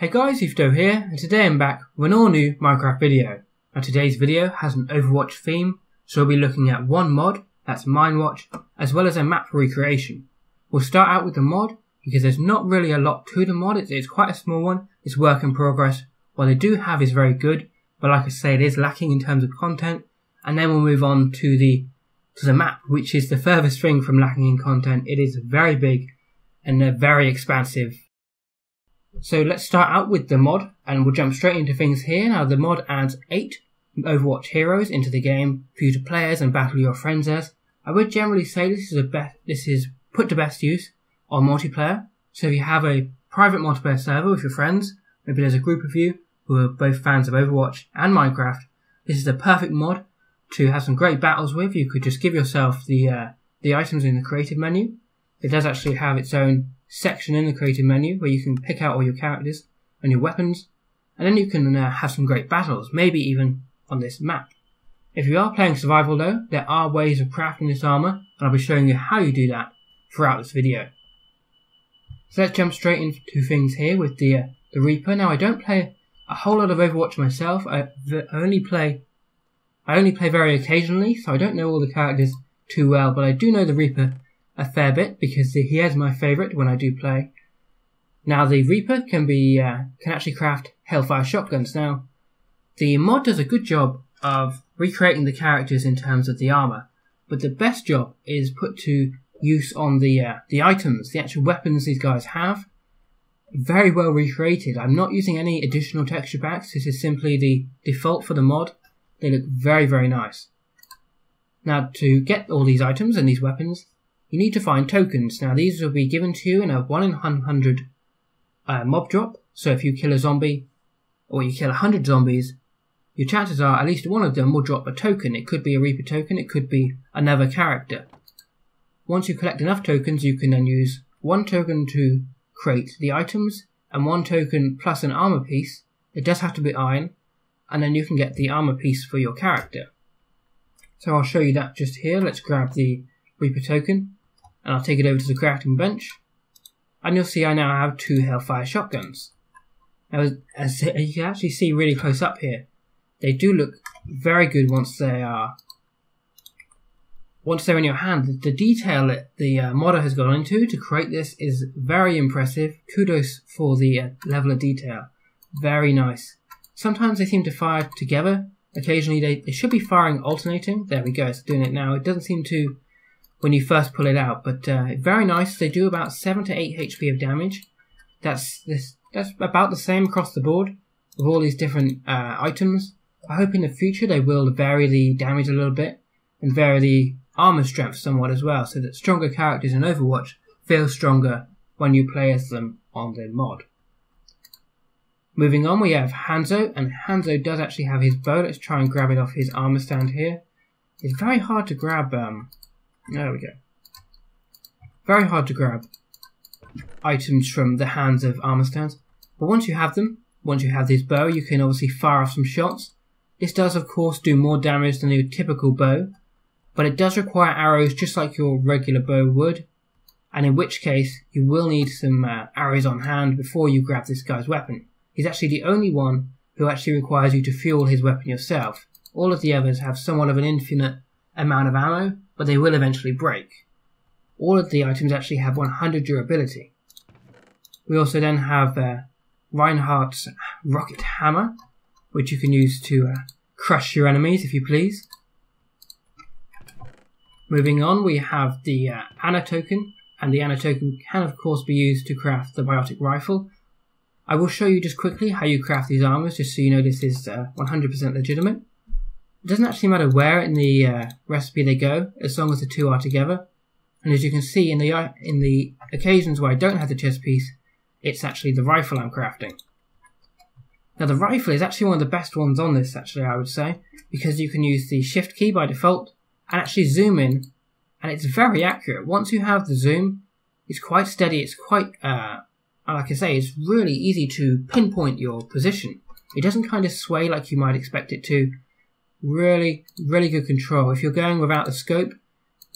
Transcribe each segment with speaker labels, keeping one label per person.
Speaker 1: Hey guys, EthDo here, and today I'm back with an all new Minecraft video. Now today's video has an Overwatch theme, so we'll be looking at one mod, that's Minewatch, as well as a map recreation. We'll start out with the mod, because there's not really a lot to the mod, it's quite a small one, it's work in progress. What they do have is very good, but like I say, it is lacking in terms of content, and then we'll move on to the map, which is the furthest thing from lacking in content. It is very big and very expansive. So let's start out with the mod, and we'll jump straight into things here. Now the mod adds 8 Overwatch Heroes into the game for you to play as and battle your friends as. I would generally say this is put to best use on multiplayer. So if you have a private multiplayer server with your friends, maybe there's a group of you who are both fans of Overwatch and Minecraft, this is the perfect mod to have some great battles with. You could just give yourself the items in the creative menu. It does actually have its own section in the creative menu where you can pick out all your characters and your weapons, and then you can have some great battles, maybe even on this map. If you are playing survival though, there are ways of crafting this armour, and I'll be showing you how you do that throughout this video. So let's jump straight into things here with the Reaper. Now I don't play a whole lot of Overwatch myself. I only play very occasionally, so I don't know all the characters too well, but I do know the Reaper a fair bit because he is my favourite when I do play. Now the Reaper can actually craft Hellfire shotguns. Now the mod does a good job of recreating the characters in terms of the armour, but the best job is put to use on the items, the actual weapons these guys have. Very well recreated. I'm not using any additional texture packs, this is simply the default for the mod. They look very, very nice. Now to get all these items and these weapons, you need to find tokens. Now these will be given to you in a 1 in 100 mob drop. So if you kill a zombie, or you kill 100 zombies, your chances are at least one of them will drop a token. It could be a Reaper token, it could be another character. Once you collect enough tokens, you can then use 1 token to create the items, and 1 token plus an armor piece. It does have to be iron, and then you can get the armor piece for your character. So I'll show you that just here. Let's grab the Reaper token, and I'll take it over to the crafting bench, and you'll see I now have 2 Hellfire shotguns. Now, as you can actually see really close up here, they do look very good once they're in your hand. The detail that the modder has gone into to create this is very impressive. Kudos for the level of detail. Very nice. Sometimes they seem to fire together. Occasionally they should be firing alternating. There we go, it's doing it now. It doesn't seem to when you first pull it out, but very nice. They do about 7 to 8 HP of damage. That's about the same across the board with all these different items. I hope in the future they will vary the damage a little bit and vary the armor strength somewhat as well, so that stronger characters in Overwatch feel stronger when you play as them on the mod. Moving on, we have Hanzo, and Hanzo does actually have his bow. Let's try and grab it off his armor stand here. It's very hard to grab, there we go. Very hard to grab items from the hands of armor stands, but once you have them, once you have this bow, you can obviously fire off some shots. This does of course do more damage than your typical bow, but it does require arrows just like your regular bow would, and in which case you will need some arrows on hand before you grab this guy's weapon. He's actually the only one who actually requires you to fuel his weapon yourself. All of the others have somewhat of an infinite amount of ammo, but they will eventually break. All of the items actually have 100 durability. We also then have Reinhardt's rocket hammer, which you can use to crush your enemies if you please. Moving on, we have the Anna token, and the Anna token can of course be used to craft the biotic rifle. I will show you just quickly how you craft these armors, just so you know this is 100% legitimate. It doesn't actually matter where in the recipe they go, as long as the two are together. And as you can see in the occasions where I don't have the chest piece, it's actually the rifle I'm crafting. Now the rifle is actually one of the best ones on this, actually, I would say, because you can use the shift key by default and actually zoom in, and it's very accurate. Once you have the zoom, it's quite steady, it's quite, like I say, it's really easy to pinpoint your position. It doesn't kind of sway like you might expect it to. Really, really good control. If you're going without the scope,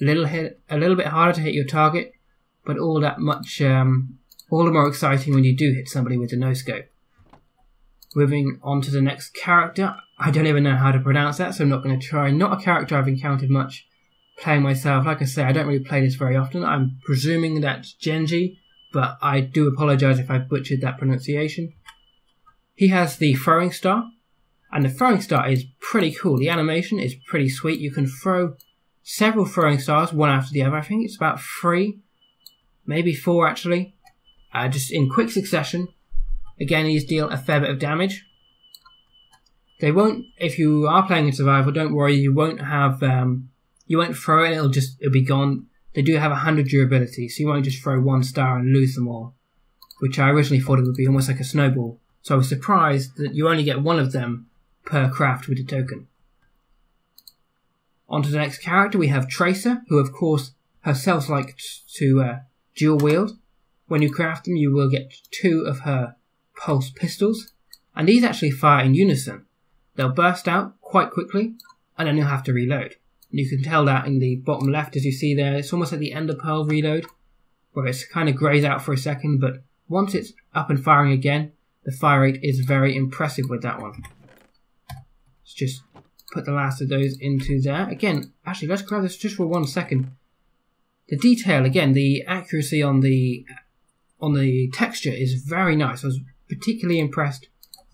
Speaker 1: a little bit harder to hit your target, but all that much, all the more exciting when you do hit somebody with the no scope. Moving on to the next character. I don't even know how to pronounce that, so I'm not going to try. Not a character I've encountered much playing myself. Like I say, I don't really play this very often. I'm presuming that's Genji, but I do apologise if I butchered that pronunciation. He has the throwing star, and the throwing star is pretty cool. The animation is pretty sweet. You can throw several throwing stars, one after the other. I think it's about 3, maybe 4 actually, just in quick succession. Again, these deal a fair bit of damage. They won't, if you are playing in survival, don't worry, you won't have, you won't throw it, it'll be gone. They do have 100 durability, so you won't just throw 1 star and lose them all, which I originally thought it would be almost like a snowball. So I was surprised that you only get 1 of them per craft with a token. On to the next character, we have Tracer, who of course herself likes to dual wield. When you craft them, you will get 2 of her pulse pistols, and these actually fire in unison. They'll burst out quite quickly, and then you'll have to reload. You can tell that in the bottom left, as you see there. It's almost like the Ender Pearl reload, where it's kind of greys out for a second, but once it's up and firing again, the fire rate is very impressive with that one. Let's just put the last of those into there. Again, actually, let's grab this just for 1 second. The detail, again, the accuracy on the texture is very nice. I was particularly impressed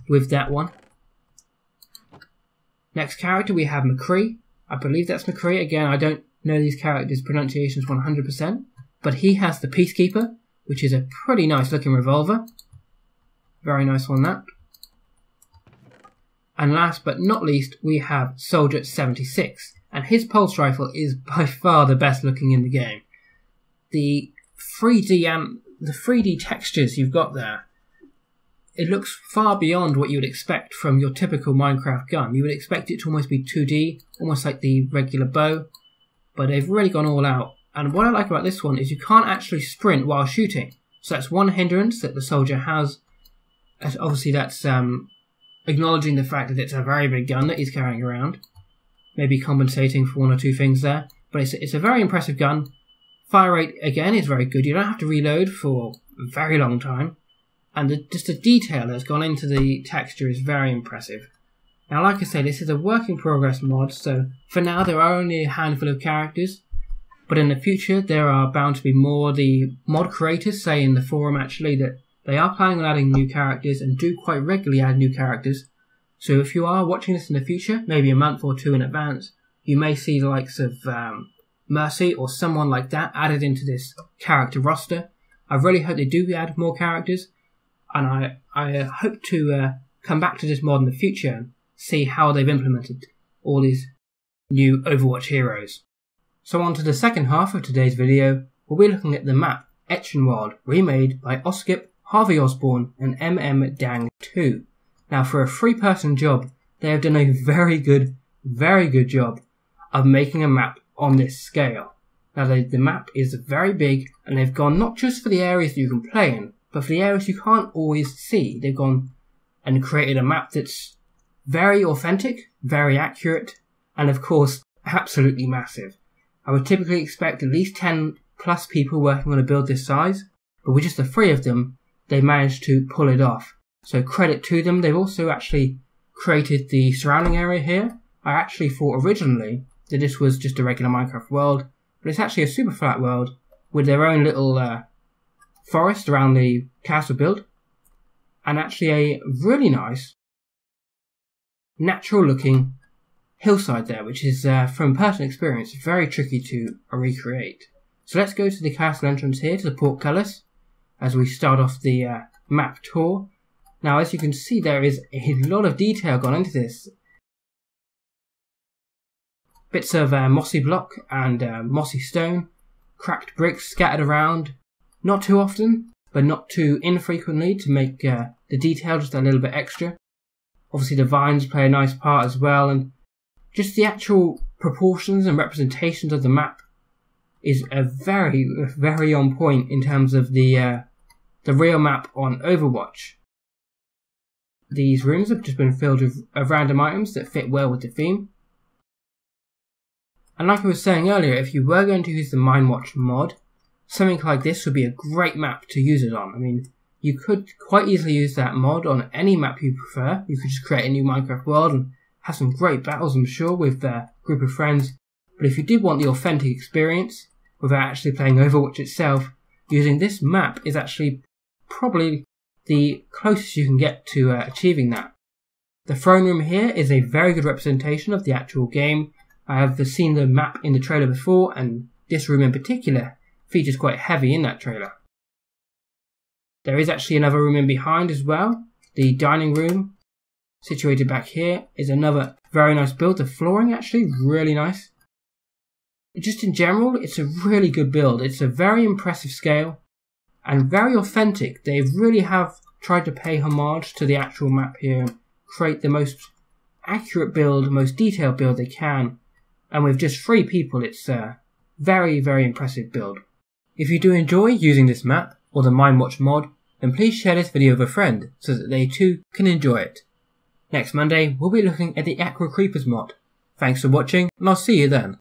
Speaker 1: with that one. Next character, we have McCree. I believe that's McCree. Again, I don't know these characters' pronunciations 100%, but he has the Peacekeeper, which is a pretty nice looking revolver. Very nice on that. And last but not least, we have Soldier 76, and his pulse rifle is by far the best looking in the game. The 3D textures you've got there, it looks far beyond what you would expect from your typical Minecraft gun. You would expect it to almost be 2D, almost like the regular bow, but they've really gone all out. And what I like about this one is you can't actually sprint while shooting. So that's one hindrance that the soldier has. Obviously that's acknowledging the fact that it's a very big gun that he's carrying around. Maybe compensating for 1 or 2 things there. But it's a very impressive gun. Fire rate, again, is very good. You don't have to reload for a very long time. And just the detail that's gone into the texture is very impressive. Now, like I say, this is a work in progress mod, so for now there are only a handful of characters. But in the future there are bound to be more. The mod creators say in the forum actually that they are planning on adding new characters and do quite regularly add new characters. So if you are watching this in the future, maybe a month or 2 in advance, you may see the likes of Mercy or someone like that added into this character roster. I really hope they do add more characters, and I hope to come back to this mod in the future and see how they've implemented all these new Overwatch heroes. So on to the second half of today's video, we'll be looking at the map Eichenwalde, remade by Oskip, Harvey Osborne and Dang2. Now for a 3-person job, they have done a very good job of making a map on this scale. Now the map is very big, and they've gone not just for the areas that you can play in, but for the areas you can't always see. They've gone and created a map that's very authentic, very accurate, and of course absolutely massive. I would typically expect at least 10 plus people working on a build this size, but with just the 3 of them, they managed to pull it off. So credit to them. They've also actually created the surrounding area here. I actually thought originally that this was just a regular Minecraft world, but it's actually a super flat world with their own little forest around the castle build, and actually a really nice natural looking hillside there, which is from personal experience very tricky to recreate. So let's go to the castle entrance here, to the portcullis, as we start off the map tour. Now as you can see, there is a lot of detail gone into this. Bits of mossy block and mossy stone, cracked bricks scattered around, not too often, but not too infrequently, to make the detail just a little bit extra. Obviously the vines play a nice part as well, and just the actual proportions and representations of the map is a very on point in terms of the real map on Overwatch. These rooms have just been filled with random items that fit well with the theme. And like I was saying earlier, if you were going to use the Minewatch mod, something like this would be a great map to use it on. I mean, you could quite easily use that mod on any map you prefer. You could just create a new Minecraft world and have some great battles, I'm sure, with a group of friends. But if you did want the authentic experience, without actually playing Overwatch itself, using this map is actually probably the closest you can get to achieving that. The throne room here is a very good representation of the actual game. I have seen the map in the trailer before, and this room in particular features quite heavy in that trailer. There is actually another room in behind as well. The dining room, situated back here, is another very nice build. The flooring actually really nice. Just in general, it's a really good build. It's a very impressive scale and very authentic. They really have tried to pay homage to the actual map here and create the most accurate build, most detailed build they can. And with just 3 people, it's a very, very impressive build. If you do enjoy using this map or the Minewatch mod, then please share this video with a friend so that they too can enjoy it. Next Monday, we'll be looking at the Aqua Creepers mod. Thanks for watching, and I'll see you then.